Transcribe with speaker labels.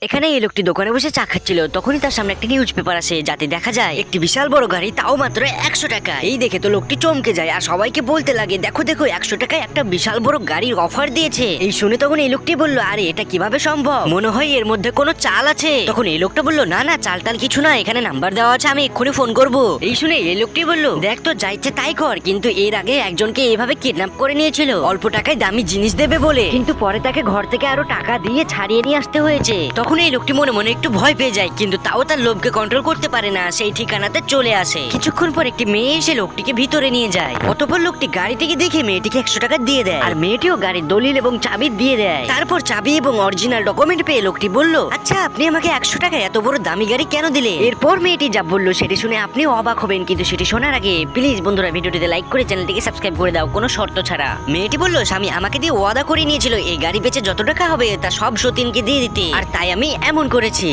Speaker 1: এখানে এই লোকটি দোকানে বসে চা খাচ্ছিল, তখনই তার সামনে একটা নিউজ পেপার আসে যাতে দেখা যায় একটি বিশাল বড় গাড়ি, তাও মাত্র 100 টাকা। এই দেখে তো লোকটি চমকে যায় আর সবাইকে বলতে লাগে, দেখো দেখো 100 টাকায় একটা বিশাল বড় গাড়ির অফার দিয়েছে। এই শুনে তখন এই লোকটি বলল, আরে এটা কিভাবে সম্ভব, মনে হয় এর মধ্যে কোনো চাল আছে। তখন এই লোকটা বলল, না না চাল টাল কিছু না, এখানে নাম্বার দেওয়া আছে, আমি এক্ষুনি ফোন করব। এই শুনে এই লোকটি বলল, দেখ তো যা ইচ্ছে তাই কর, কিন্তু এর আগে একজনকে এইভাবে কিডন্যাপ করে নিয়েছিল অল্প টাকায় দামি জিনিস দেবে বলে, কিন্তু পরে তাকে ঘর থেকে আরো টাকা দিয়ে ছাড়িয়ে নিয়ে আসতে হয়েছে। তখন এই লোকটি মনে মনে একটু ভয় পেয়ে যায়, কিন্তু তাও তার লোভকে কন্ট্রোল করতে পারে না, সেই ঠিকানাতে চলে আসে। কিছুক্ষণ পর একটি মেয়ে এসে লোকটিকে ভিতরে নিয়ে যায়। অতঃপর লোকটি গাড়িটিকে দেখে মেয়েটিকে 100 টাকা দিয়ে দেয়, আর মেয়েটিও গাড়ির দলিল এবং চাবি দিয়ে দেয়। তারপর চাবি এবং অরিজিনাল ডকুমেন্ট পেয়ে লোকটি বলল, আচ্ছা আপনি আমাকে 100 টাকায় এত বড় দামি গাড়ি কেন দিলে? এরপর মেয়েটি যা বলল সেটি শুনে আপনিও অবাক হবেন, কিন্তু সেটি শোনার আগে প্লিজ বন্ধুরা ভিডিওটিতে লাইক করে চ্যানেলটিকে সাবস্ক্রাইব করে দাও কোনো শর্ত ছাড়া। মেয়েটি বলল, স্বামী আমাকে দিয়ে ওয়াদা করে নিয়েছিল এই গাড়ি বেচে যত টাকা হবে তা সব সতীনকে দিয়ে দিতে, আর তাই আমি এমন করেছি।